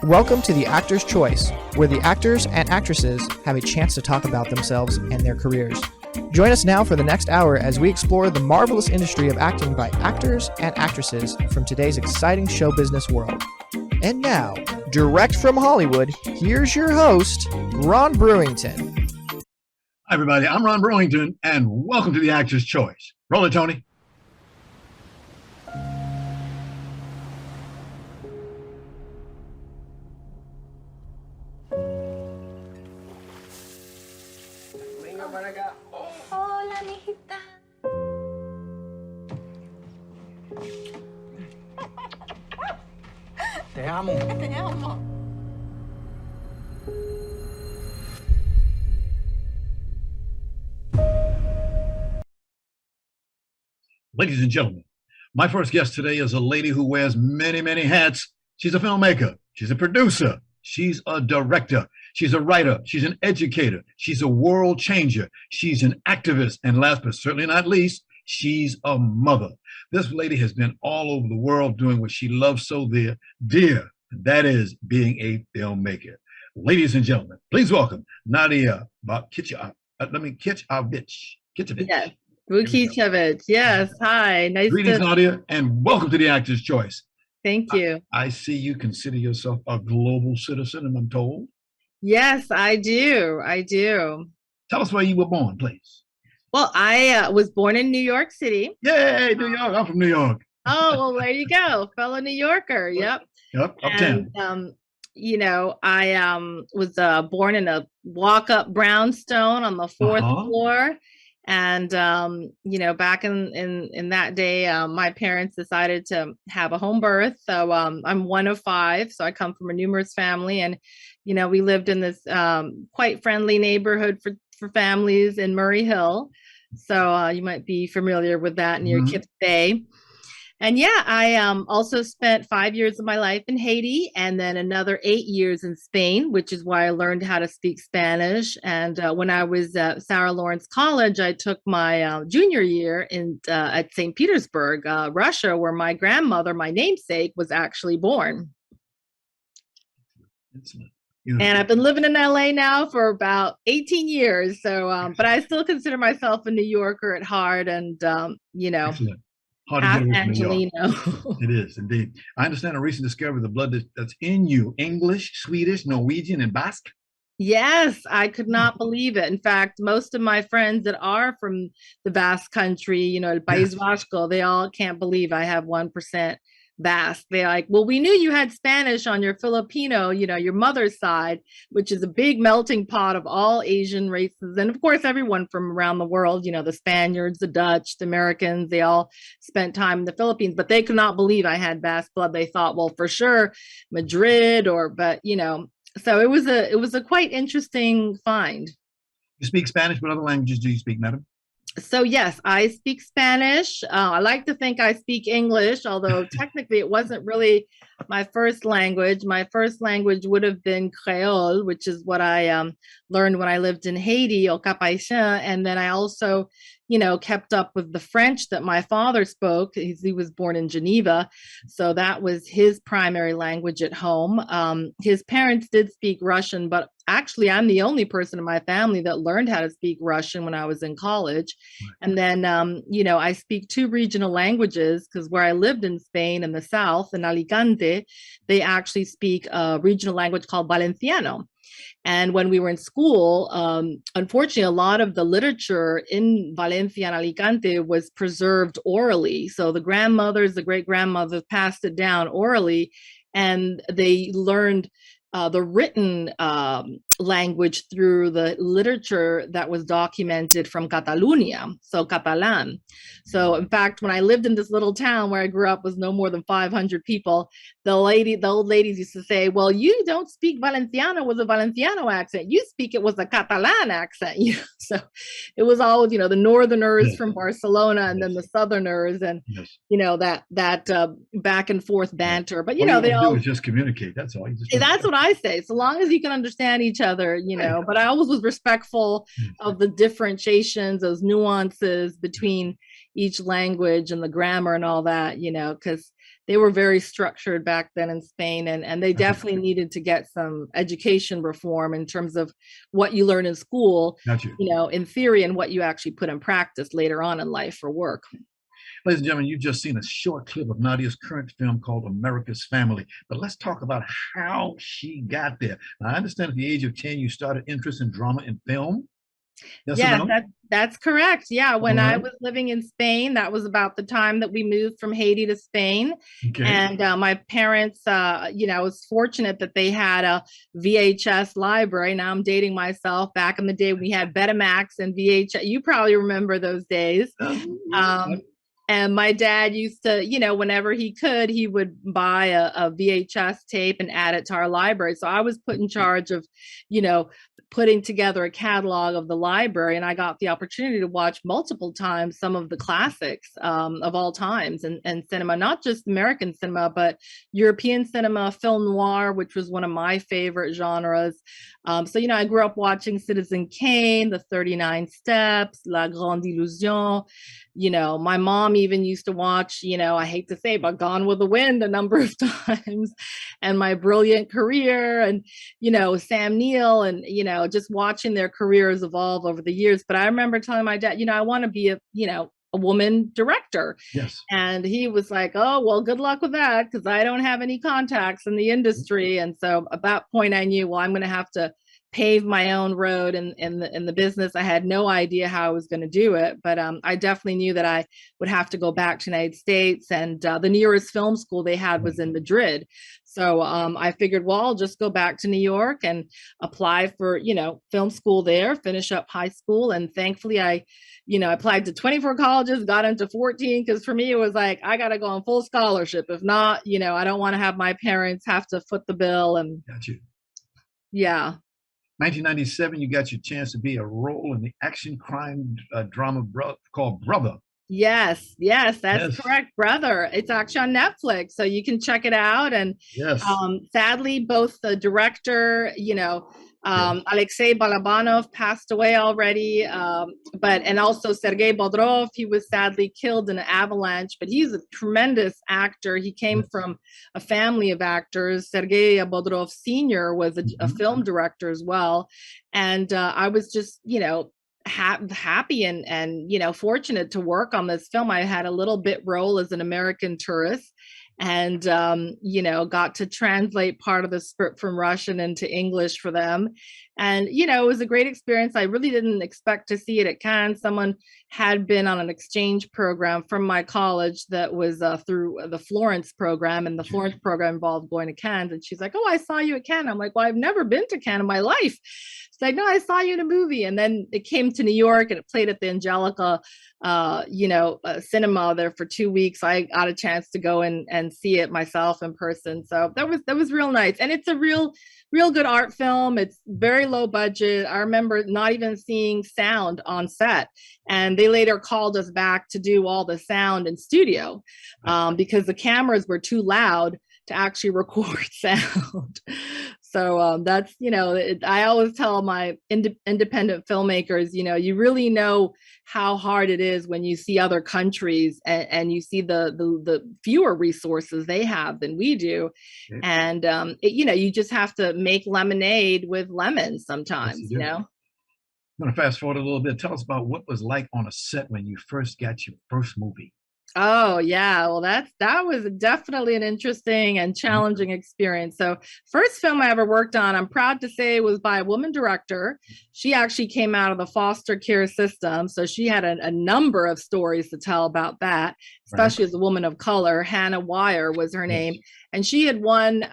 Welcome to The Actor's Choice, where the actors and actresses have a chance to talk about themselves and their careers. Join us now for the next hour as we explore the marvelous industry of acting by actors and actresses from today's exciting show business world. And now, direct from Hollywood, here's your host, Ron Brewington. Hi, everybody. I'm Ron Brewington, and welcome to The Actor's Choice. Roll it, Tony. Hola, mijita. Te amo. Te amo. Ladies and gentlemen, my first guest today is a lady who wears many, many hats. She's a filmmaker. She's a producer. She's a director. She's a writer. She's an educator. She's a world changer. She's an activist. And last but certainly not least, she's a mother. This lady has been all over the world doing what she loves so dear. That is being a filmmaker. Ladies and gentlemen, please welcome Nadia Voukitchevitch. Yes, Voukitchevitch. Yes, hi. Greetings, Nadia, and welcome to The Actor's Choice. Thank you. I see you consider yourself a global citizen, and I'm told. Yes, I do. Tell us where you were born, please. Well, I was born in New York City. Yay, New York. I'm from New York. Oh, well, there you go. Fellow New Yorker. Yep. Yep, uptown. And, I was born in a walk-up brownstone on the fourth floor. And, back in that day, my parents decided to have a home birth. So I'm one of five. So I come from a numerous family. And, we lived in this quite friendly neighborhood for families in Murray Hill. So you might be familiar with that near Kitch Bay. And I also spent 5 years of my life in Haiti and then another 8 years in Spain, which is why I learned how to speak Spanish. And when I was at Sarah Lawrence College, I took my junior year at St. Petersburg, Russia, where my grandmother, my namesake, was actually born. And I've been living in LA now for about 18 years. So, but I still consider myself a New Yorker at heart and, Excellent. half Angelino. It is indeed. I understand a recent discovery of the blood that's in you: English, Swedish, Norwegian, and Basque. Yes, I could not believe it. In fact, most of my friends that are from the Basque country, El País Vasco, they all can't believe I have 1% Basque. They're like, well, we knew you had Spanish on your Filipino, your mother's side, which is a big melting pot of all Asian races. And of course, everyone from around the world, the Spaniards, the Dutch, the Americans, they all spent time in the Philippines, but they could not believe I had Basque blood. They thought, well, for sure, Madrid so it was a quite interesting find. You speak Spanish. What other languages do you speak, madam? So yes, I speak Spanish. I like to think I speak English, although technically it wasn't really my first language. My first language would have been Creole, which is what I learned when I lived in Haiti, au Cap-Haïtien. And then I also, kept up with the French that my father spoke. He was born in Geneva. So that was his primary language at home. His parents did speak Russian, but actually I'm the only person in my family that learned how to speak Russian when I was in college. And then, I speak two regional languages because where I lived in Spain in the south, in Alicante, they actually speak a regional language called Valenciano. And when we were in school, unfortunately, a lot of the literature in Valencia and Alicante was preserved orally. So the grandmothers, the great grandmothers passed it down orally, and they learned the written language through the literature that was documented from Catalonia, so Catalan. So in fact, when I lived in this little town where I grew up was no more than 500 people, the old ladies used to say, well, you don't speak Valenciano with a Valenciano accent. You speak it with a Catalan accent. So it was all, the northerners from Barcelona and then the southerners and, that back and forth banter. But, all they all do is just communicate. That's all. That's what I say. So long as you can understand each other, but I always was respectful of the differentiations, those nuances between, each language and the grammar and all that, because they were very structured back then in Spain, and they definitely needed to get some education reform in terms of what you learn in school, in theory, and what you actually put in practice later on in life for work. Ladies and gentlemen, you've just seen a short clip of Nadia's current film called America's Family. But let's talk about how she got there. Now, I understand at the age of 10, you started interest in drama and film. Yes, that's correct. Yeah, when I was living in Spain, that was about the time that we moved from Haiti to Spain. Okay. And my parents, I was fortunate that they had a VHS library. Now I'm dating myself. Back in the day, we had Betamax and VHS. You probably remember those days. And my dad used to, whenever he could, he would buy a VHS tape and add it to our library. So I was put in charge of, putting together a catalog of the library. And I got the opportunity to watch multiple times some of the classics of all times and cinema, not just American cinema, but European cinema, film noir, which was one of my favorite genres. So, I grew up watching Citizen Kane, The 39 Steps, La Grande Illusion. My mom even used to watch, I hate to say, but Gone with the Wind a number of times, and My Brilliant Career, and, Sam Neill, and, just watching their careers evolve over the years. But I remember telling my dad, I want to be a woman director. Yes. And he was like, oh, well, good luck with that, because I don't have any contacts in the industry. And so at that point I knew, well, I'm going to have to pave my own road in the business. I had no idea how I was going to do it, but I definitely knew that I would have to go back to the United States, and the nearest film school they had was in Madrid. So I figured, well, I'll just go back to New York and apply for, film school there, finish up high school. And thankfully I applied to 24 colleges, got into 14, because for me, it was like, I got to go on full scholarship. If not, I don't want to have my parents have to foot the bill. And got you. Yeah. 1997, you got your chance to be a role in the action crime drama called Brother. Yes, that's correct, Brother. It's actually on Netflix, so you can check it out. And sadly, both the director, Alexei Balabanov passed away already, and also Sergei Bodrov, he was sadly killed in an avalanche, but he's a tremendous actor. He came from a family of actors. Sergei Bodrov Sr. was a film director as well. And I was just, happy and fortunate to work on this film. I had a little bit role as an American tourist, and got to translate part of the script from Russian into English for them. And it was a great experience. I really didn't expect to see it at Cannes. Someone had been on an exchange program from my college that was through the Florence program, and the Florence program involved going to Cannes. And she's like, oh, I saw you at Cannes. I'm like, well, I've never been to Cannes in my life. She's like, no, I saw you in a movie. And then it came to New York, and it played at the Angelica cinema there for 2 weeks. I got a chance to go and see it myself in person. So that was real nice. And it's a real good art film. It's very low budget. I remember not even seeing sound on set, and they later called us back to do all the sound in studio because the cameras were too loud to actually record sound. So that's, I always tell my independent filmmakers, you really know how hard it is when you see other countries and you see the fewer resources they have than we do. And, you just have to make lemonade with lemons sometimes, I'm going to fast forward a little bit. Tell us about what it was like on a set when you first got your first movie. Oh, yeah. Well, that was definitely an interesting and challenging experience. So first film I ever worked on, I'm proud to say, was by a woman director. She actually came out of the foster care system. So she had a number of stories to tell about that, especially as a woman of color. Hannah Wire was her name. And she had won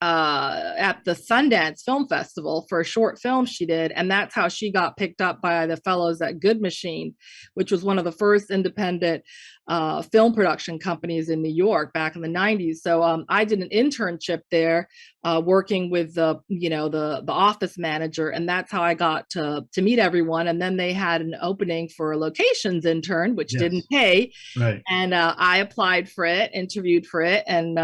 at the Sundance Film Festival for a short film she did. And that's how she got picked up by the fellows at Good Machine, which was one of the first independent film production companies in New York back in the 90s. So I did an internship there working with the office manager, and that's how I got to meet everyone. And then they had an opening for a locations intern, which didn't pay. Right. And I applied for it, interviewed for it, and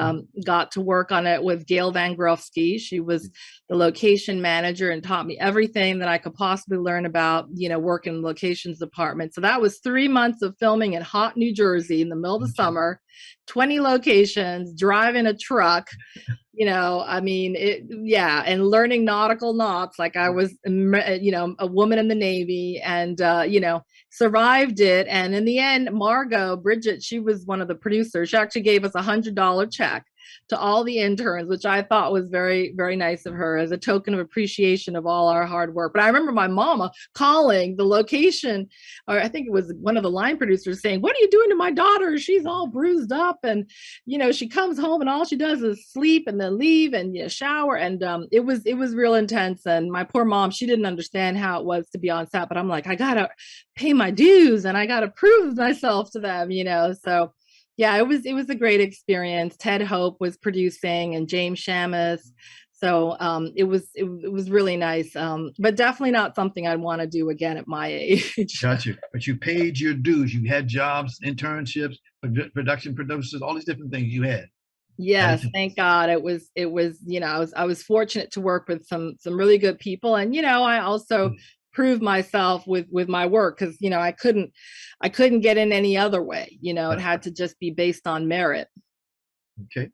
got to work on it with Gail Van Zangrovsky. She was the location manager and taught me everything that I could possibly learn about, working in the locations department. So that was 3 months of filming in hot New Jersey in the middle of the summer, 20 locations, driving a truck. And learning nautical knots like I was, a woman in the Navy, and, survived it. And in the end, Bridget, she was one of the producers. She actually gave us $100 check to all the interns, which I thought was very, very nice of her as a token of appreciation of all our hard work. But I remember my mama calling the location, or I think it was one of the line producers, saying, "What are you doing to my daughter? She's all bruised up." And, she comes home and all she does is sleep and then leave and shower. And it was real intense. And my poor mom, she didn't understand how it was to be on set, but I'm like, I got to pay my dues and I got to prove myself to them, so. Yeah, it was a great experience. Ted Hope was producing and James Shamus. So it was really nice, but definitely not something I'd want to do again at my age. Gotcha. But you paid your dues. You had jobs, internships, production producers, all these different things you had. Yes, thank God. It was I was fortunate to work with some really good people, and I also prove myself with my work, because I couldn't get in any other way. It had to just be based on merit. Okay.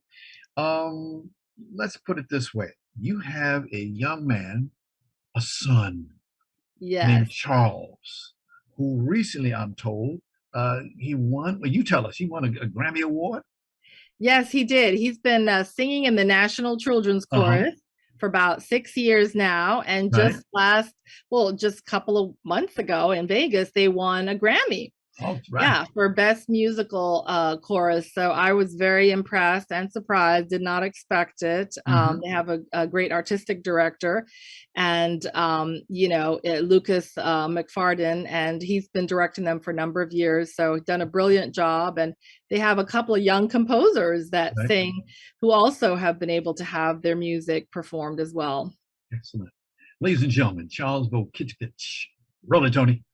Let's put it this way. You have a young man, a son, named Charles, who recently, I'm told, he won, well, you tell us, he won a Grammy Award? Yes, he did. He's been singing in the National Children's Chorus for about 6 years now. And just a couple of months ago in Vegas, they won a Grammy. Oh, right. Yeah, for best musical chorus. So I was very impressed and surprised, did not expect it. They have a great artistic director, and Lucas McFarden, and he's been directing them for a number of years. So done a brilliant job. And they have a couple of young composers that sing, who also have been able to have their music performed as well. Excellent. Ladies and gentlemen, Giles Voukitchevitch. Roll it, Tony.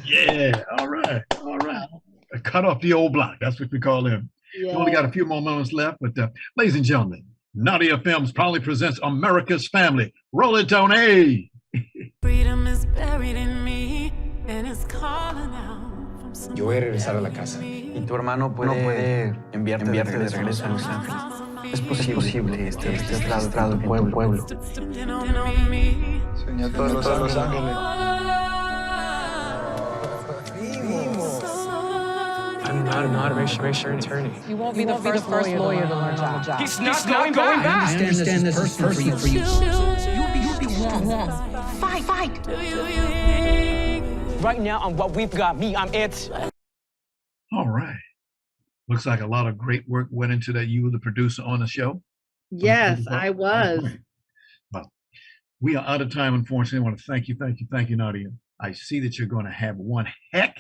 Yeah, all right. Cut off the old block. That's what we call him. Yeah. We only got a few more moments left, but ladies and gentlemen, Nadia Films proudly presents America's Family. Roll it, Tony. Freedom is buried in me and it's calling out from some. Yo voy a regresar a la casa. Y tu hermano puede enviarte de regreso a Los Ángeles. Es posible, estés traslado en tu pueblo. Señor, todos Los Ángeles. I'm not a racial attorney. You won't be the first lawyer to learn on the job. He's not going back. I understand this is personal for you. You'll be wrong. Fight. Right now, on what we've got, I'm it. All right. Looks like a lot of great work went into that. You were the producer on the show? Yes, I was. Well, we are out of time, unfortunately. I want to thank you, Nadia. I see that you're going to have one heck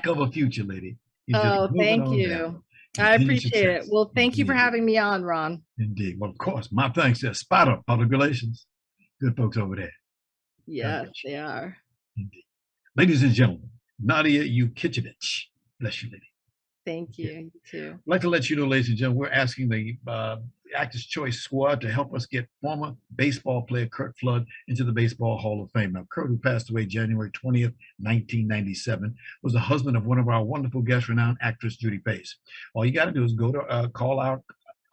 of a future, lady. Thank you. I appreciate it. Well, thank you for having me on, Ron. Indeed. Well, of course, my thanks to Spada Public Relations. Good folks over there. Yes, they are. Indeed. Ladies and gentlemen, Nadia Voukitchevitch. Bless you, lady. Thank you. You too. I'd like to let you know, ladies and gentlemen, we're asking the Actors Choice Squad to help us get former baseball player Curt Flood into the Baseball Hall of Fame. Now, Curt, who passed away January 20th, 1997, was the husband of one of our wonderful guest, renowned actress Judy Pace. All you got to do is go to call our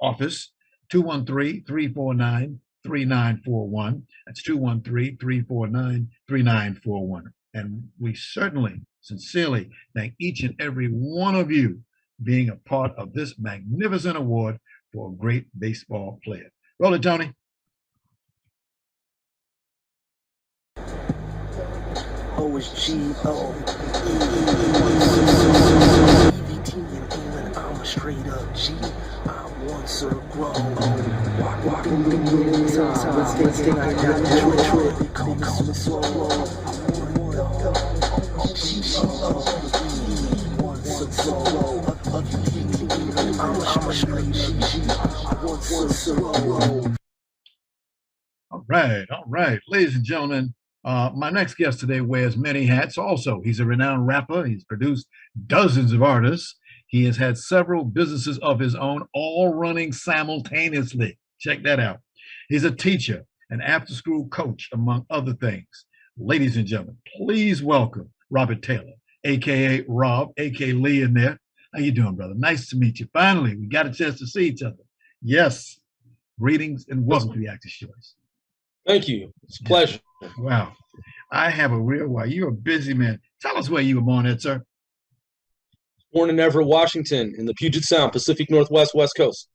office, 213-349-3941. That's 213-349-3941. And we certainly, sincerely thank each and every one of you being a part of this magnificent award for a great baseball player. Roll it, Tony. OSGO. EVT in England, I'm a straight up G. I want All right. Ladies and gentlemen, my next guest today wears many hats also. He's a renowned rapper. He's produced dozens of artists. He has had several businesses of his own, all running simultaneously. Check that out. He's a teacher, an after-school coach, among other things. Ladies and gentlemen, please welcome Robert Taylor, a.k.a. Rob, a.k.a. Lee in there. How you doing, brother? Nice to meet you. Finally, we got a chance to see each other. Yes. Greetings and welcome to the Actor's Choice. Thank you. It's a pleasure. Wow. I have a real wow. You're a busy man. Tell us where you were born at, sir. Born in Everett, Washington, in the Puget Sound, Pacific Northwest, West Coast.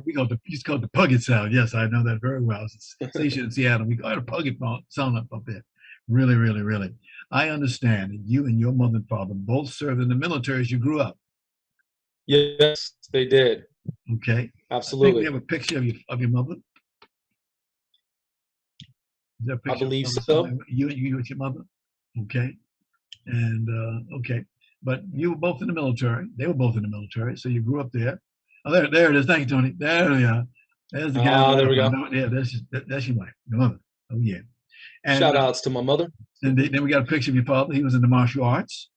We go to just called the Puget Sound. Yes, I know that very well. It's a station in Seattle. We go to Puget Sound up there. Really, really, really. I understand that you and your mother and father both served in the military as you grew up. Yes, they did. Okay. Absolutely. I think we have a picture of your mother. Is there a picture I believe of so. You with your mother. Okay. And okay. But you were both in the military. They were both in the military. So you grew up there. Oh, there it is. Thank you, Tony. There we are. There's the guy. There we go. Yeah, that's your wife, your mother. Oh, yeah. And, shout outs to my mother. And then we got a picture of your father. He was in the martial arts.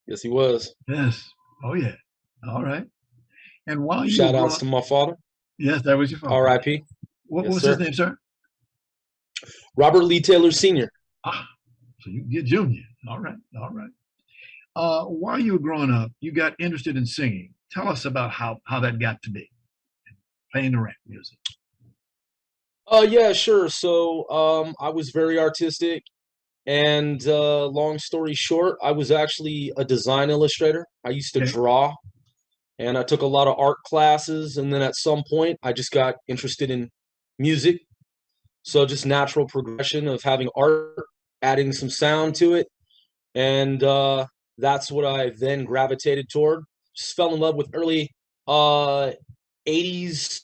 Yes, he was. Yes. Oh, yeah. All right. And while you shout outs to my father. Yes, that was your father. R.I.P. What Yes, was sir. his name, sir? Robert Lee Taylor Sr. Ah, so you get junior. All right. All right. While you were growing up, you got interested in singing. Tell us about how that got to be, playing the rap music. Yeah, sure. So I was very artistic, and long story short, I was actually a design illustrator. I used to draw, and I took a lot of art classes, and then at some point, I just got interested in music. So just natural progression of having art, adding some sound to it, and that's what I then gravitated toward. Just fell in love with early 80s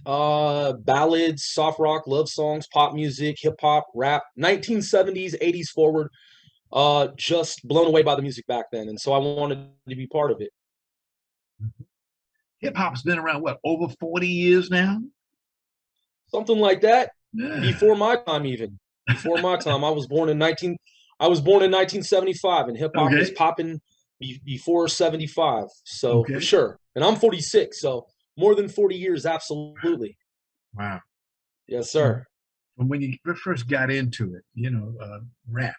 ballads, soft rock, love songs, pop music, hip hop, rap, 1970s, 80s forward. Just blown away by the music back then, and so I wanted to be part of it. Hip hop's been around what, over 40 years now? Something like that. Yeah. Before my time, even before my time. I was born in 1975, and hip hop was popping before 75. So for sure. And I'm 46, so more than 40 years, absolutely. Wow. Yes, sir. And when you first got into it, rap,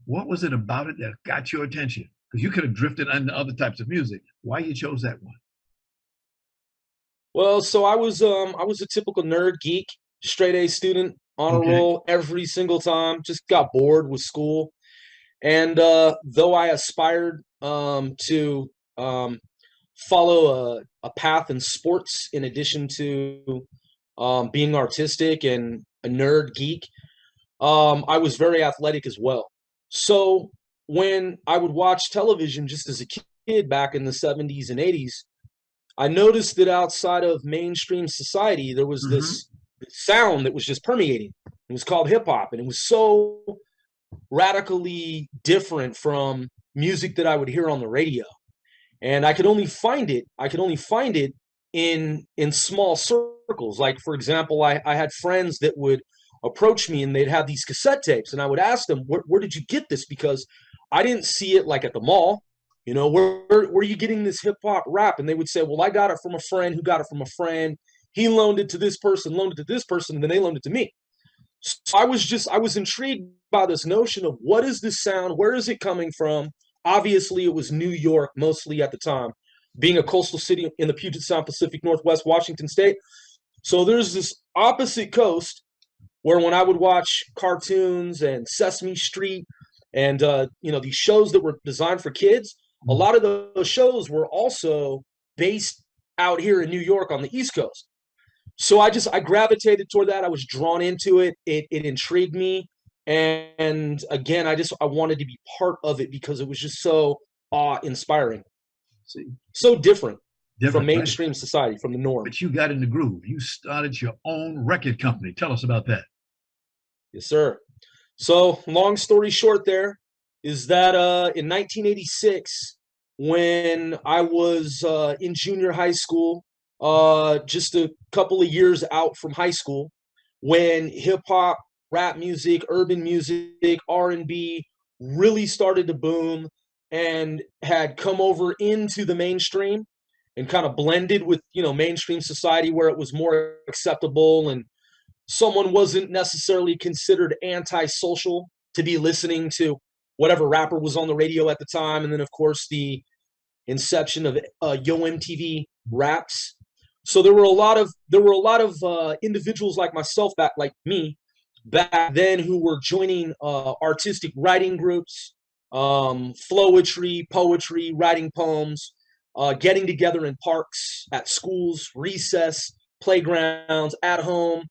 what was it about it that got your attention? Because you could have drifted into other types of music. Why you chose that one? Well, so I was a typical nerd geek, straight A student, honor roll every single time. Just got bored with school, and though I aspired to follow a path in sports in addition to being artistic and a nerd geek, I was very athletic as well. So when I would watch television just as a kid back in the 70s and 80s, I noticed that outside of mainstream society, there was this sound that was just permeating. It was called hip hop, and it was so radically different from music that I would hear on the radio. And I could only find it in small circles. Like, for example, I had friends that would approach me and they'd have these cassette tapes, and I would ask them, where did you get this? Because I didn't see it like at the mall. Where are you getting this hip hop rap? And they would say, well, I got it from a friend who got it from a friend. He loaned it to this person, and then they loaned it to me. So I was intrigued by this notion of what is this sound? Where is it coming from? Obviously, it was New York mostly at the time, being a coastal city in the Puget Sound, Pacific Northwest, Washington State. So there's this opposite coast where when I would watch cartoons and Sesame Street and these shows that were designed for kids, a lot of those shows were also based out here in New York on the East Coast. So I gravitated toward that. I was drawn into it. It intrigued me. And again, I wanted to be part of it because it was just so awe-inspiring. So different. Different, from mainstream society, from the norm. But you got in the groove. You started your own record company. Tell us about that. Yes, sir. So, long story short, there is that in 1986, when I was in junior high school, just a couple of years out from high school, when hip hop, rap music, urban music, R&B really started to boom and had come over into the mainstream and kind of blended with, mainstream society where it was more acceptable and someone wasn't necessarily considered antisocial to be listening to whatever rapper was on the radio at the time. And then, of course, the inception of Yo MTV Raps. So there were a lot of individuals like myself, like me, back then, who were joining artistic writing groups, flowetry, poetry, writing poems, getting together in parks, at schools, recess, playgrounds, at home.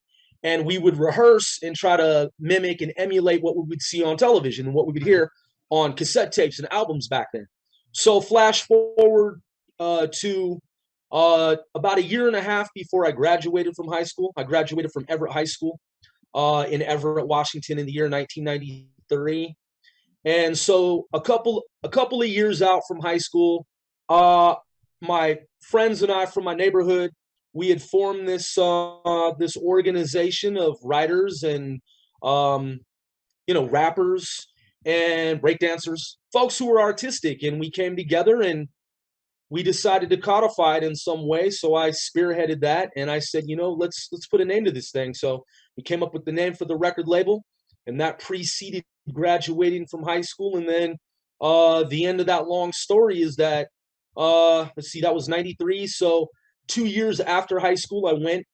And we would rehearse and try to mimic and emulate what we would see on television and what we would hear on cassette tapes and albums back then. So flash forward to about a year and a half before I graduated from high school. I graduated from Everett High School in Everett, Washington in the year 1993. And so a couple of years out from high school, my friends and I from my neighborhood, we had formed this this organization of writers and rappers and breakdancers, folks who were artistic, and we came together and we decided to codify it in some way. So I spearheaded that, and I said, let's put a name to this thing. So we came up with the name for the record label, and that preceded graduating from high school. And then the end of that long story is that that was 93. So 2 years after high school, I went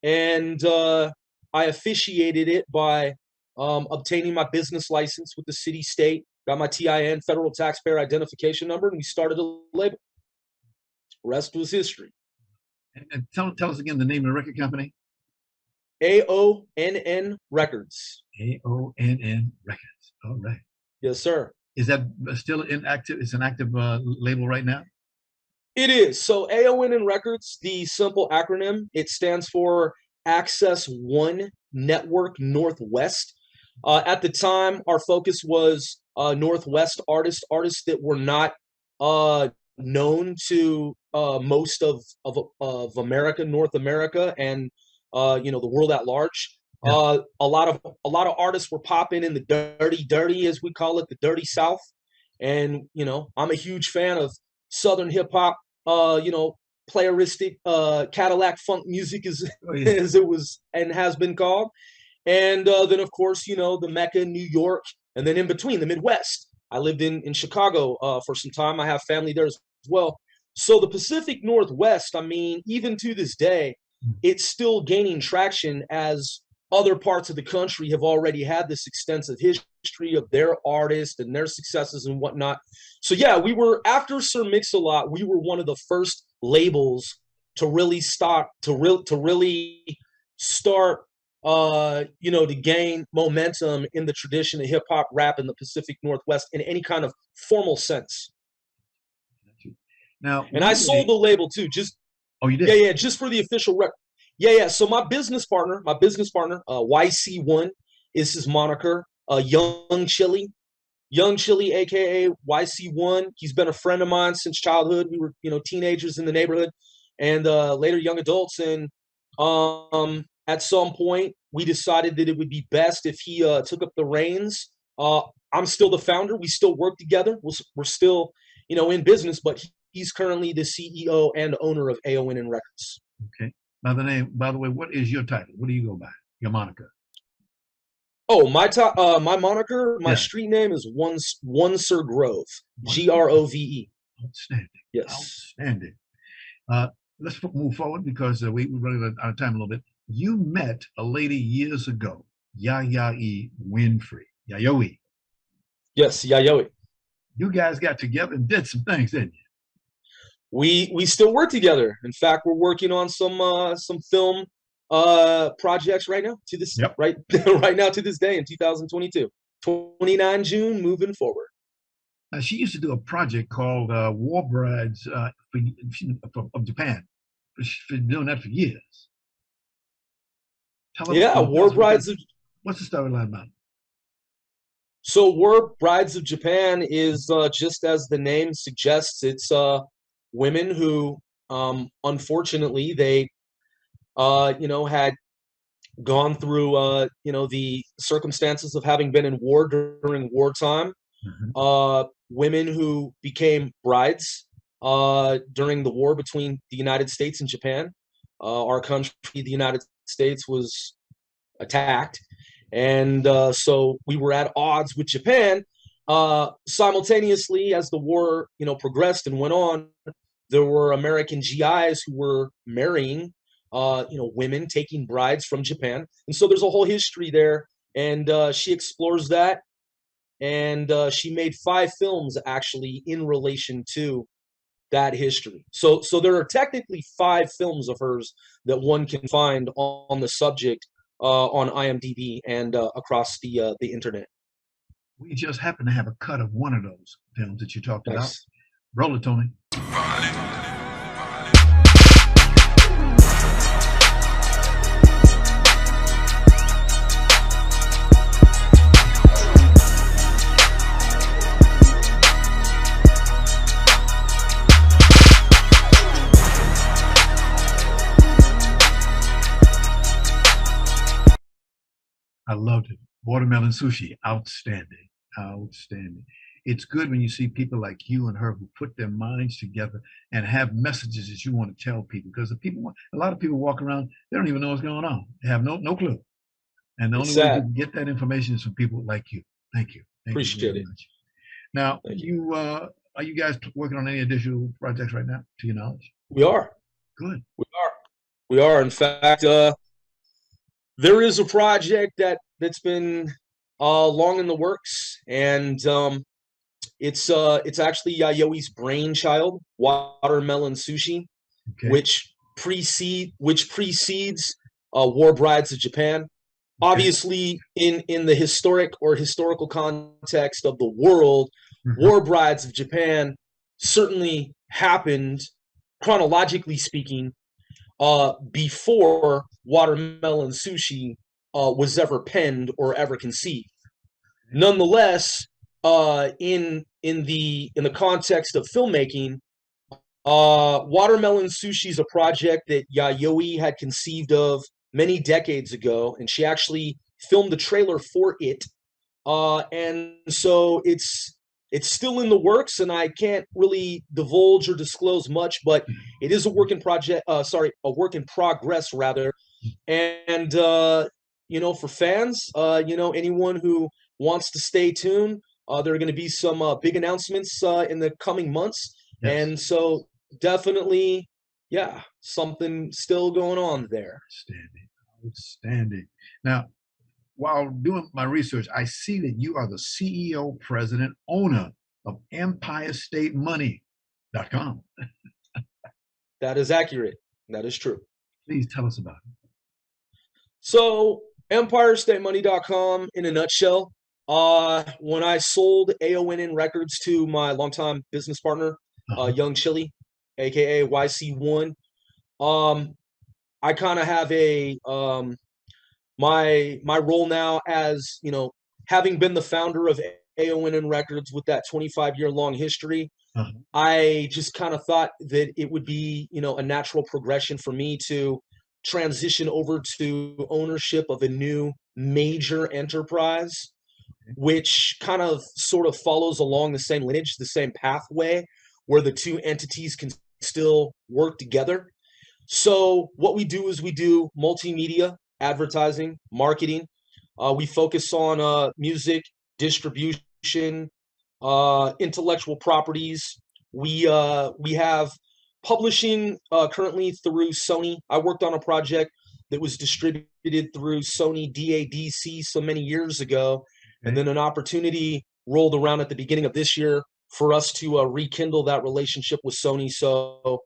and I officiated it by obtaining my business license with the city, state, got my TIN, federal taxpayer identification number, and we started a label. Rest was history. And tell us again the name of the record company. AONN Records. AONN Records. All right. Yes, sir. Is that still inactive? It's an active label right now? It is. So AONN Records, the simple acronym, it stands for Access One Network Northwest. At the time, our focus was Northwest artists that were not known to most of America, North America, and the world at large. Yeah. A lot of artists were popping in the dirty, as we call it, the dirty South. And I'm a huge fan of Southern hip hop, playeristic Cadillac funk music, as it was and has been called. And then, of course, the Mecca, New York, and then in between, the Midwest. I lived in Chicago for some time. I have family there as well. So the Pacific Northwest, even to this day, it's still gaining traction as other parts of the country have already had this extensive history of their artists and their successes and whatnot. So yeah, we were, after Sir Mix-a-Lot, we were one of the first labels to really start to gain momentum in the tradition of hip hop rap in the Pacific Northwest in any kind of formal sense. Now, and I sold the label too. You did? Yeah, just for the official record. Yeah. So my business partner, YC1 is his moniker. Young Chili, aka YC1. He's been a friend of mine since childhood. We were, teenagers in the neighborhood, and later young adults. And at some point, we decided that it would be best if he took up the reins. I'm still the founder. We still work together. We're still, in business, but he's currently the CEO and owner of AONN Records. Okay. By the way, what is your title? What do you go by? Your moniker? Oh, my moniker, my street name is One Sir Grove, Grove. Outstanding. Yes. Outstanding. Let's move forward because we're running out of time a little bit. You met a lady years ago, Yayoi Winfrey. Yayoi. Yes, Yayoi. You guys got together and did some things, didn't you? We still work together. In fact, we're working on some film projects right now to this right now to this day in 2022. 29 June, moving forward. She used to do a project called War Brides of Japan. She's been doing that for years. War Brides of... What's the storyline about? So War Brides of Japan is just as the name suggests. It's women who, unfortunately, they, had gone through, the circumstances of having been in war during wartime. Mm-hmm. Women who became brides during the war between the United States and Japan. Our country, the United States, was attacked. And so we were at odds with Japan. Simultaneously, as the war, progressed and went on, there were American GIs who were marrying, women, taking brides from Japan. And so there's a whole history there. And she explores that. And she made 5 films, actually, in relation to that history. So there are technically 5 films of hers that one can find on the subject on IMDb and across the internet. We just happen to have a cut of one of those films that you talked about. Nice. Roll it, Tony. I loved it. Watermelon Sushi, outstanding, outstanding. It's good when you see people like you and her who put their minds together and have messages that you want to tell people. Because a lot of people walk around, they don't even know what's going on. They have no clue. And the only way you can get that information is from people like you. Thank you. Appreciate it. Much. Now, are you guys working on any additional projects right now, to your knowledge? We are. Good. We are. In fact, there is a project that's been long in the works, and it's actually Yayoi brainchild, Watermelon Sushi, okay. which precedes War Brides of Japan. Okay. Obviously, in the historical context of the world, mm-hmm. War Brides of Japan certainly happened, chronologically speaking, before Watermelon Sushi was ever penned or ever conceived. Nonetheless, in the context of filmmaking, Watermelon Sushi is a project that Yayoi had conceived of many decades ago, and she actually filmed the trailer for it. And so it's still in the works, and I can't really divulge or disclose much, but it is a work in progress rather. And for fans, anyone who wants to stay tuned, there are going to be some big announcements in the coming months. Yes. And so definitely, something still going on there. Outstanding. Now, while doing my research, I see that you are the CEO, president, owner of EmpireStateMoney.com. That is accurate. That is true. Please tell us about it. So, EmpireStateMoney.com, in a nutshell, when I sold AONN Records to my longtime business partner, Young Chili, aka YC1, I kind of have a my role now as, having been the founder of AONN Records with that 25-year long history, I just kind of thought that it would be, a natural progression for me to transition over to ownership of a new major enterprise, which kind of sort of follows along the same lineage, the same pathway, where the two entities can still work together. So what we do is we do multimedia, advertising, marketing. We focus on music, distribution, intellectual properties. We have publishing currently through Sony. I worked on a project that was distributed through Sony DADC so many years ago, and then an opportunity rolled around at the beginning of this year for us to rekindle that relationship with Sony. So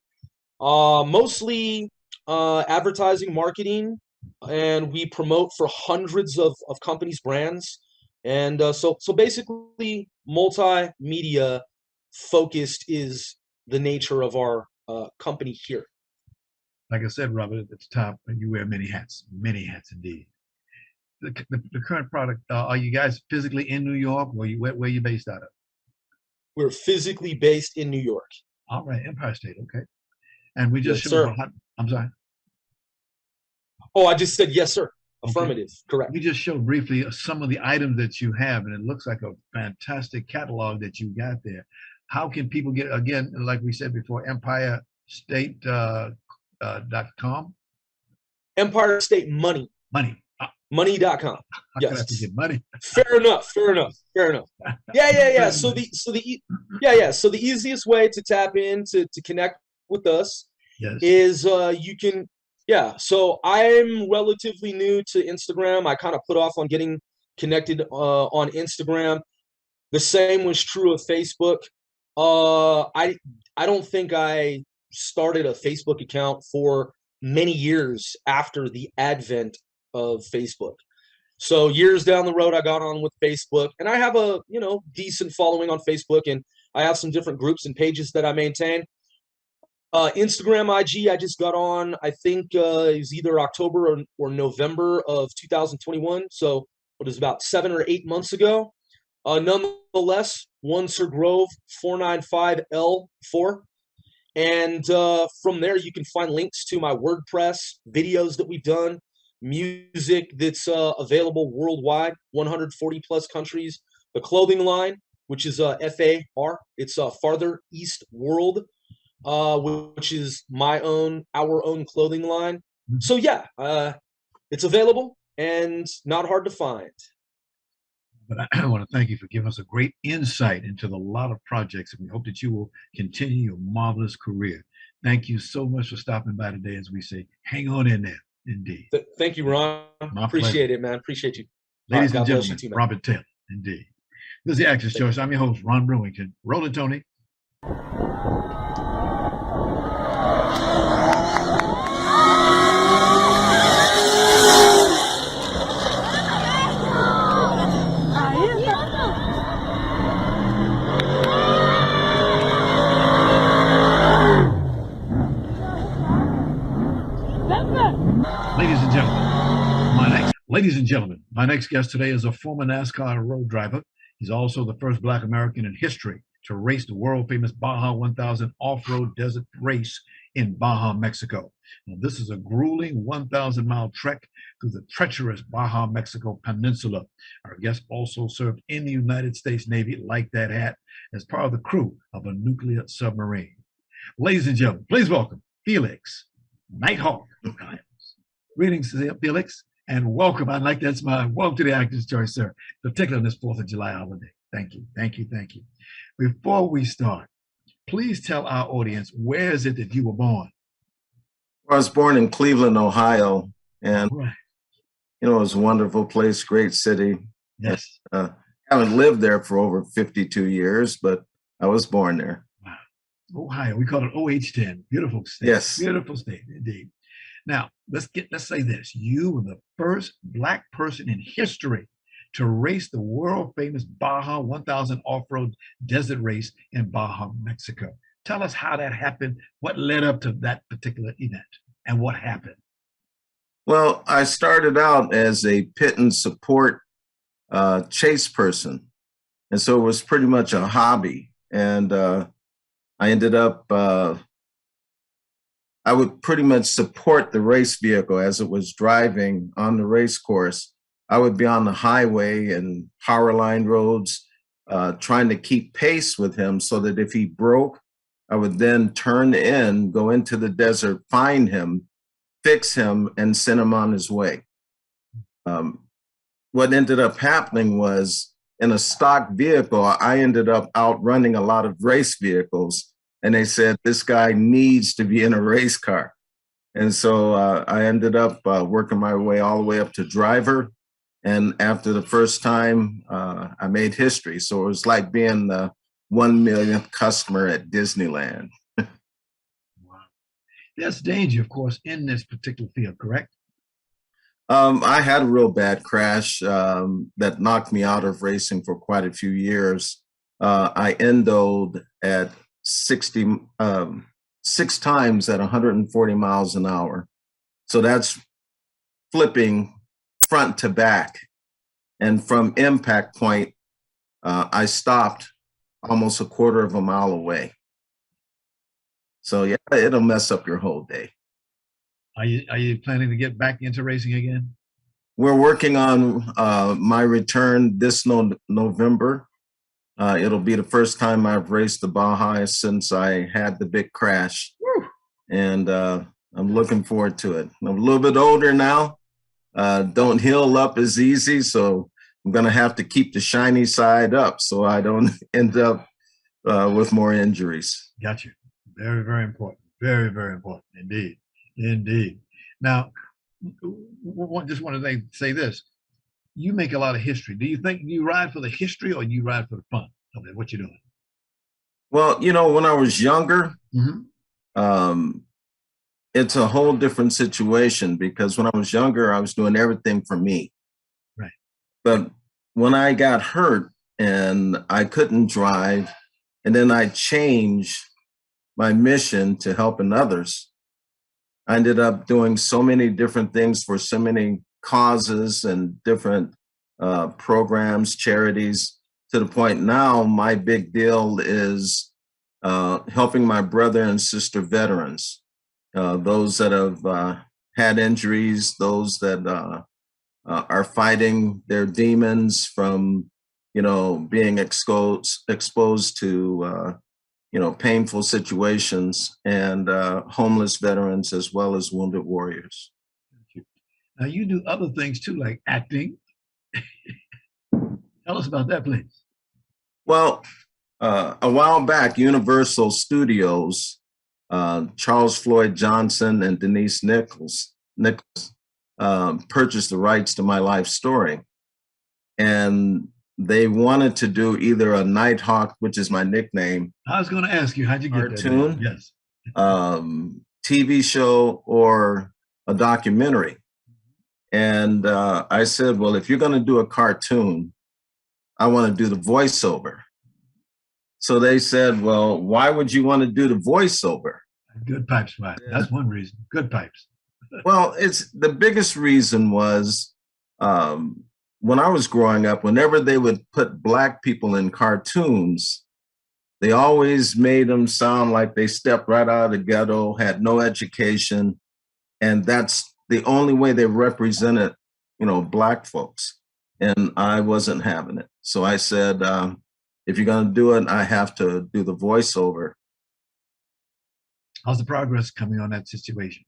mostly advertising, marketing, and we promote for hundreds of companies' brands. And so basically, multimedia focused is the nature of our company here. Like I said, Robert, at the top, you wear many hats indeed. The current product, are you guys physically in New York, or where are you based out of? We're physically based in New York. All right, Empire State, okay. And we just Yes, showed, sir. I'm sorry. Oh, I just said yes, sir. Okay. Affirmative, correct. We just showed briefly some of the items that you have, and it looks like a fantastic catalog that you got there. How can people get, again, like we said before, EmpireState.com? Empire State Money. Money.com. Yes. Money. Fair enough. Yeah. So the easiest way to tap in to connect with us is you can. Yeah. So I'm relatively new to Instagram. I kind of put off on getting connected on Instagram. The same was true of Facebook. I don't think I started a Facebook account for many years after the advent of Facebook. So years down the road, I got on with Facebook, and I have a decent following on Facebook, and I have some different groups and pages that I maintain. Instagram, IG, I just got on, I think it was either October or November of 2021. So it was about 7 or 8 months ago. Nonetheless, One Sir Grove 495L4. And from there, you can find links to my WordPress, videos that we've done, music that's available worldwide, 140 plus countries. The clothing line, which is FAR, it's Farther East World, which is our own clothing line. So yeah, it's available and not hard to find. But I want to thank you for giving us a great insight into the lot of projects, and we hope that you will continue your marvelous career. Thank you so much for stopping by today. As we say, hang on in there. Indeed. Thank you, Ron. Appreciate it, man. Appreciate you. Ladies and gentlemen, Robert Taylor. Indeed. This is the Actor's Choice. I'm your host, Ron Brewington. Roll it, Tony. Ladies and gentlemen, my next guest today is a former NASCAR road driver. He's also the first Black American in history to race the world-famous Baja 1000 off-road desert race in Baja, Mexico. Now, this is a grueling 1,000-mile trek through the treacherous Baja, Mexico peninsula. Our guest also served in the United States Navy, like that hat, as part of the crew of a nuclear submarine. Ladies and gentlemen, please welcome Felix Nighthawk. Greetings, Felix. And welcome. I like that smile. Welcome to the Actor's Choice, sir, particularly on this 4th of July holiday. Thank you. Before we start, please tell our audience, where is it that you were born? I was born in Cleveland, Ohio, and it was a wonderful place, great city. Yes. Haven't lived there for over 52 years, but I was born there. Wow. Ohio, we call it OH10. Beautiful state. Yes. Beautiful state, indeed. Now, let's say this. You were the first Black person in history to race the world-famous Baja 1000 off-road desert race in Baja, Mexico. Tell us how that happened, what led up to that particular event, and what happened. Well, I started out as a pit and support chase person. And so it was pretty much a hobby. And I ended up I would pretty much support the race vehicle as it was driving on the race course. I would be on the highway and power line roads, trying to keep pace with him so that if he broke, I would then turn in, go into the desert, find him, fix him, and send him on his way. What ended up happening was, in a stock vehicle, I ended up outrunning a lot of race vehicles. And they said, this guy needs to be in a race car. And so I ended up working my way all the way up to driver. And after the first time, I made history. So it was like being the 1 millionth customer at Disneyland. Wow. There's danger, of course, in this particular field, correct? I had a real bad crash that knocked me out of racing for quite a few years. I endoed at 6 times at 140 miles an hour. So that's flipping front to back. And from impact point, I stopped almost a quarter of a mile away. So yeah, it'll mess up your whole day. Are you planning to get back into racing again? We're working on my return this November. It'll be the first time I've raced the Baja since I had the big crash. Woo. And I'm looking forward to it. I'm a little bit older now. Don't heal up as easy, so I'm gonna have to keep the shiny side up so I don't end up with more injuries. Got you. Very, very important. Very, very important indeed. Indeed. Now, just want to say this. You make a lot of history. Do you think you ride for the history or you ride for the fun of it? What you doing? Well, when I was younger, it's a whole different situation because when I was younger, I was doing everything for me. Right. But when I got hurt and I couldn't drive, and then I changed my mission to helping others, I ended up doing so many different things for so many causes and different programs, charities, to the point now my big deal is helping my brother and sister veterans, those that have had injuries, those that are fighting their demons from, being exposed to painful situations, and homeless veterans as well as wounded warriors. Now you do other things too, like acting. Tell us about that, please. Well, a while back, Universal Studios, Charles Floyd Johnson and Denise Nichols purchased the rights to my life story. And they wanted to do either a Nighthawk, which is my nickname. I was going to ask you, how'd you get cartoon, that? Yes. TV show or a documentary. And I said, well, if you're going to do a cartoon, I want to do the voiceover. So they said, well, why would you want to do the voiceover? Good pipes, right? That's one reason. Good pipes. Well, it's the biggest reason was when I was growing up, whenever they would put Black people in cartoons, they always made them sound like they stepped right out of the ghetto, had no education, and that's the only way they represented, Black folks. And I wasn't having it. So I said, if you're going to do it, I have to do the voiceover. How's the progress coming on that situation?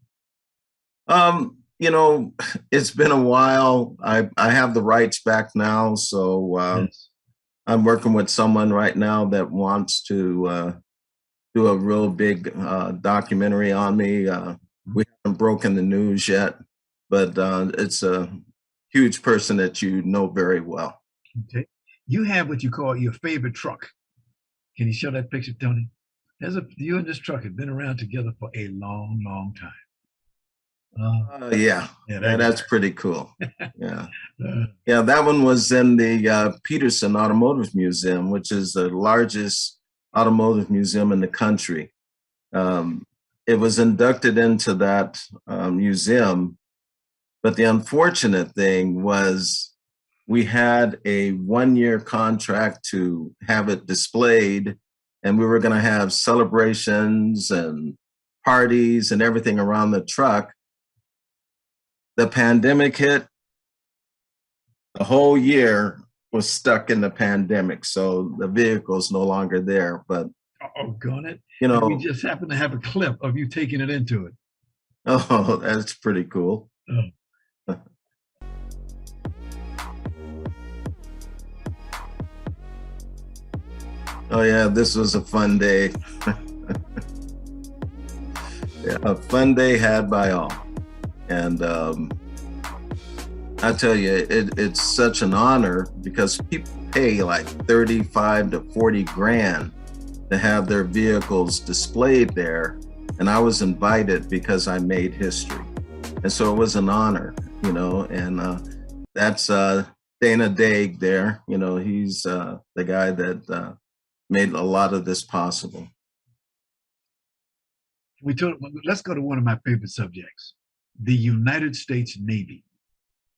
It's been a while. I have the rights back now. So yes. I'm working with someone right now that wants to do a real big documentary on me. We haven't broken the news yet, but it's a huge person that you know very well. Okay. You have what you call your favorite truck. Can you show that picture, Tony? You and this truck have been around together for a long, long time. Yeah, that's pretty cool. Yeah, yeah, that one was in the Peterson Automotive Museum, which is the largest automotive museum in the country. It was inducted into that museum, but the unfortunate thing was we had a 1-year contract to have it displayed, and we were going to have celebrations and parties and everything around the truck. The pandemic hit. The whole year was stuck in the pandemic, so the vehicle's no longer there. But got it. We just happen to have a clip of you taking it into it. Oh, that's pretty cool. Oh. Oh yeah, this was a fun day. Yeah, a fun day had by all. And I tell you, it's such an honor because people pay like 35 to 40 grand to have their vehicles displayed there. And I was invited because I made history. And so it was an honor. and that's Dana Daig there. He's the guy that made a lot of this possible. Let's go to one of my favorite subjects, the United States Navy.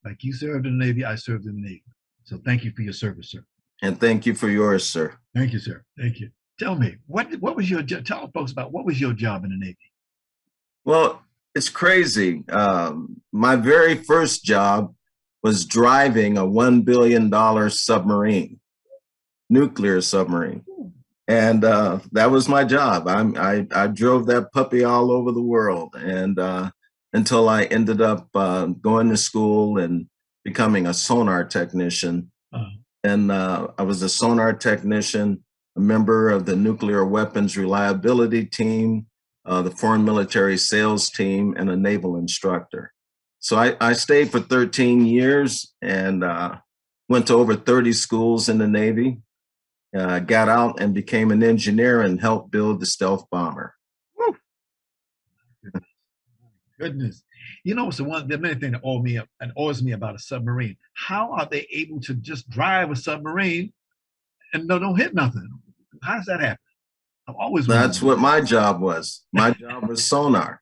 Like you served in the Navy, I served in the Navy. So thank you for your service, sir. And thank you for yours, sir. Thank you, sir. Thank you. Tell me, what was your job? Tell folks about what was your job in the Navy? Well, it's crazy. My very first job was driving a $1 billion submarine, nuclear submarine. And that was my job. I drove that puppy all over the world, and until I ended up going to school and becoming a sonar technician. And I was a sonar technician, a member of the nuclear weapons reliability team, the foreign military sales team, and a naval instructor. So I stayed for 13 years and went to over 30 schools in the Navy. Got out and became an engineer and helped build the stealth bomber. Woo. Goodness. So there are many things that awe me up and awes me about a submarine. How are they able to just drive a submarine and don't hit nothing? How does that happen? I've always wondered. That's what my job was. My job was sonar.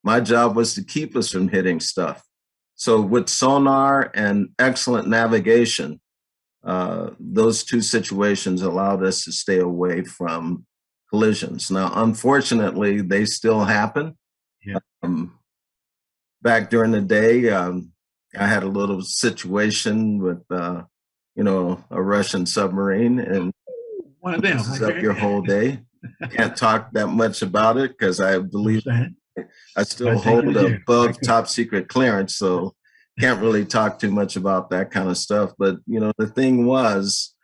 My job was to keep us from hitting stuff. So with sonar and excellent navigation, those two situations allowed us to stay away from collisions. Now, unfortunately, they still happen. Yeah. Back during the day, I had a little situation with, a Russian submarine, and one of them messes up your whole day. Can't talk that much about it because I believe I still hold above top secret clearance, so can't really talk too much about that kind of stuff. But the thing was,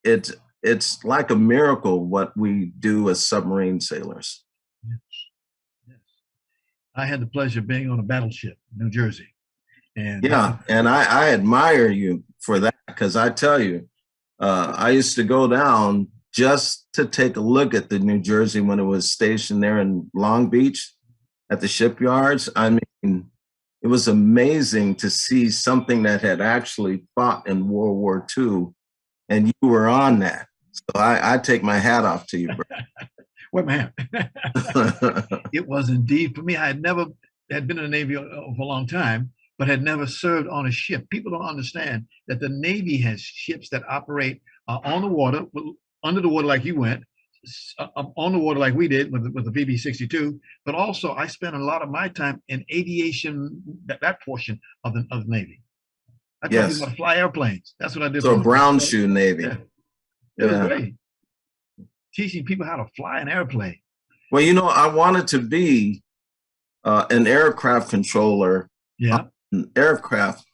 it's like a miracle what we do as submarine sailors. Yes. I had the pleasure of being on a battleship in New Jersey. And and I admire you for that, because I tell you, I used to go down just to take a look at the New Jersey when it was stationed there in Long Beach at the shipyards. I mean, it was amazing to see something that had actually fought in World War II, and you were on that. So I take my hat off to you, bro. Well, man, it was indeed for me. I had been in the Navy for a long time, but had never served on a ship. People don't understand that the Navy has ships that operate on the water, under the water like you went, on the water like we did with the VB-62, but also I spent a lot of my time in aviation, that portion of the Navy. I taught people how to fly airplanes. That's what I did. So brown shoe Navy. Yeah. It was great. Teaching people how to fly an airplane. Well, I wanted to be an aircraft controller on aircraft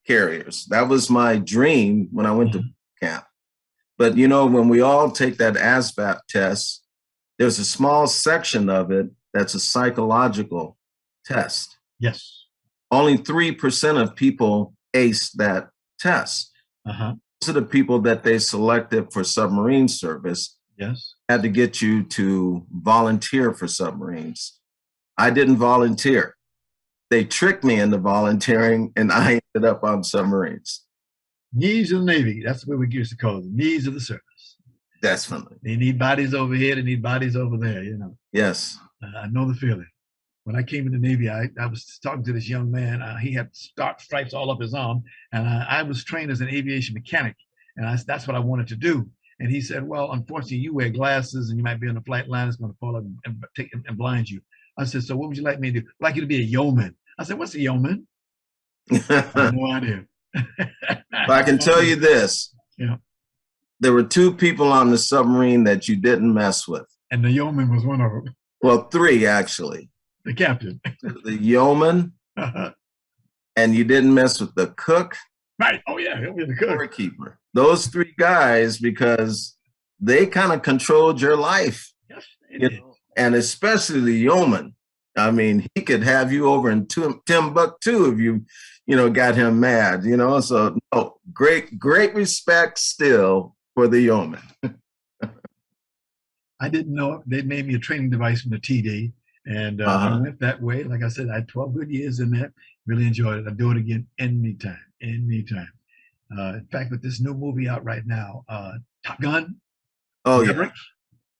carriers. That was my dream when I went to camp. But, when we all take that ASVAB test, there's a small section of it that's a psychological test. Yes. Only 3% of people ace that test. Those are the people that they selected for submarine service. Yes. Had to get you to volunteer for submarines. I didn't volunteer. They tricked me into volunteering, and I ended up on submarines. Needs of the Navy. That's what we used to call them. Needs of the service. Definitely. They need bodies over here. They need bodies over there. Yes. I know the feeling. When I came in the Navy, I was talking to this young man. He had stripes all up his arm, and I was trained as an aviation mechanic, and that's what I wanted to do. And he said, "Well, unfortunately, you wear glasses, and you might be on a flight line that's going to fall up and blind you." I said, "So what would you like me to do?" "I'd like you to be a yeoman." I said, "What's a yeoman?" I have no idea. But I can tell you this. Yeah. There were 2 people on the submarine that you didn't mess with. And the yeoman was one of them. Well, 3, actually. The captain. The yeoman, and you didn't mess with the cook. Right. Oh, yeah. He'll be the cook. Storekeeper. Those 3 guys, because they kind of controlled your life. Yes, they did. And especially the yeoman. I mean, he could have you over in Timbuktu if you got him mad, So, no, great respect still for the yeoman. I didn't know they made me a training device from the TD, And I went that way. Like I said, I had 12 good years in there. Really enjoyed it. I'd do it again anytime, anytime. In fact, with this new movie out right now, Top Gun. Oh, yeah.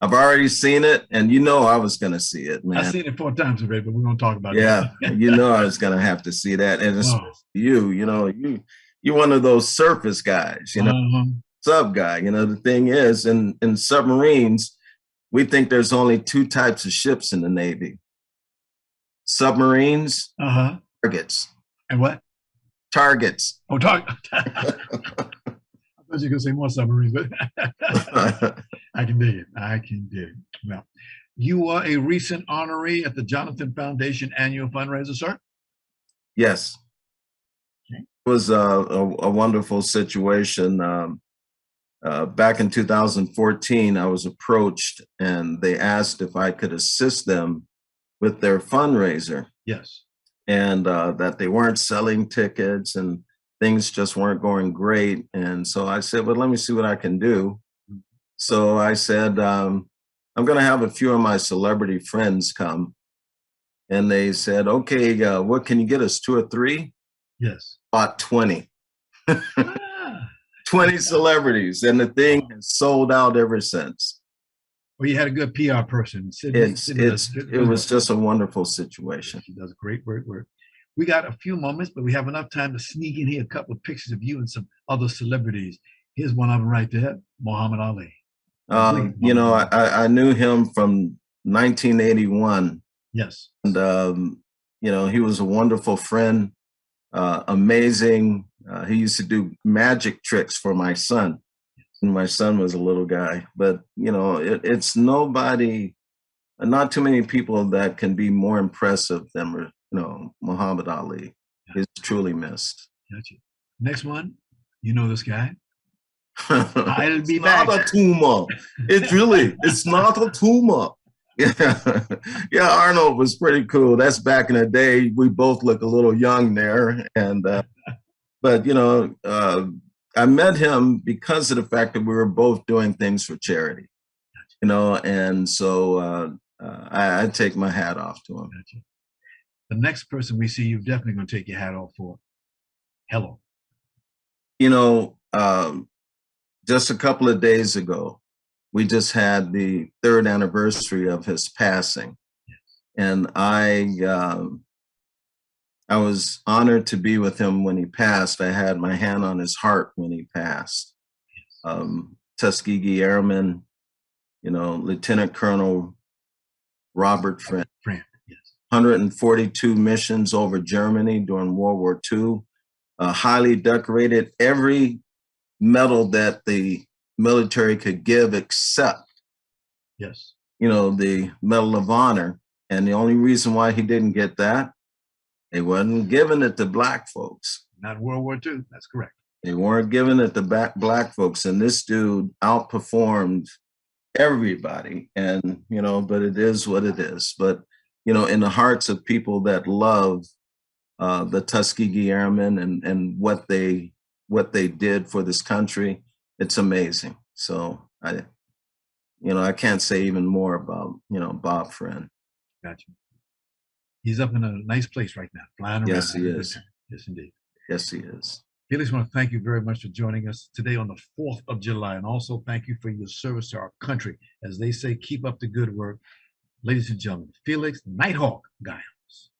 I've already seen it, and you know I was going to see it, man. I've seen it 4 times already, but we're going to talk about it. Yeah, you know I was going to have to see that. And it's you're one of those surface guys, you know, sub guy. You know, the thing is, in submarines, we think there's only 2 types of ships in the Navy. Submarines, targets. And what? Targets. Oh, target. I thought you were going to say more submarines, but I can dig it. I can dig it. Well, you are a recent honoree at the Jonathan Foundation annual fundraiser, sir? Yes. Okay. It was a wonderful situation. Back in 2014, I was approached and they asked if I could assist them with their fundraiser. Yes. And that they weren't selling tickets and things just weren't going great. And so I said, well, let me see what I can do. So I said, I'm going to have a few of my celebrity friends come. And they said, okay, what can you get us, 2 or 3? Yes. About 20. 20 celebrities. And the thing has sold out ever since. Well, you had a good PR person. It was just a wonderful situation. She does great work. We got a few moments, but we have enough time to sneak in here a couple of pictures of you and some other celebrities. Here's one of them right there, Muhammad Ali. You know, I knew him from 1981. Yes. And, you know, he was a wonderful friend, amazing. He used to do magic tricks for my son. And my son was a little guy. But, you know, it's nobody, not too many people that can be more impressive than, you know, Muhammad Ali. He's truly missed. Gotcha. Next one, you know this guy. I'll be back. Not a tumor. It's not a tumor. Yeah, Arnold was pretty cool. That's back in the day. We both look a little young there. And, but, you know, I met him because of the fact that we were both doing things for charity, you know, and so I take my hat off to him. Gotcha. The next person we see, you're definitely going to take your hat off for. Hello. You know, just a couple of days ago, we just had the 3rd anniversary of his passing. Yes. And I was honored to be with him when he passed. I had my hand on his heart when he passed. Yes. Tuskegee Airman, you know, Lieutenant Colonel Robert Friend. Yes. 142 missions over Germany during World War II. Highly decorated, every medal that the military could give except, yes, you know, the Medal of Honor. And the only reason why he didn't get that, they wasn't giving it to Black folks. Not World War II, that's correct. They weren't giving it to Black folks. And this dude outperformed everybody. And, you know, but it is what it is. But, you know, in the hearts of people that love the Tuskegee Airmen and what they did for this country, it's amazing. So I can't say even more about, you know, Bob Friend. Gotcha. He's up in a nice place right now, flying around. Yes, he is. Yes, indeed. Yes, he is. Felix, I want to thank you very much for joining us today on the 4th of July. And also thank you for your service to our country. As they say, keep up the good work. Ladies and gentlemen, Felix Nighthawk Giles.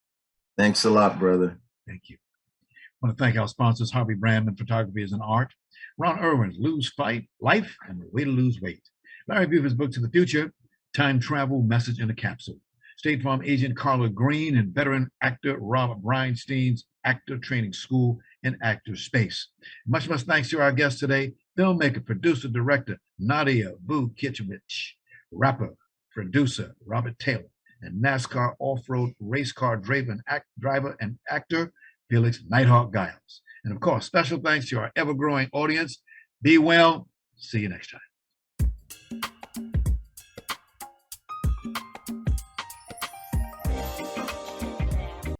Thanks a lot, brother. Thank you. I want to thank our sponsors, Harvey Brandman Photography is an Art, Ron Irwin's Lose Fight, Life, and the Way to Lose Weight. Larry Buford's Book to the Future, Time Travel, Message in a Capsule. State Farm agent Carla Green and veteran actor Robert Breinstein's Actor Training School and Actor Space. Much thanks to our guest today, filmmaker, producer, director Nadia Voukitchevitch, rapper, producer Robert Taylor, and NASCAR off-road race car driver and actor Felix Nighthawk Giles. And of course, special thanks to our ever-growing audience. Be well. See you next time.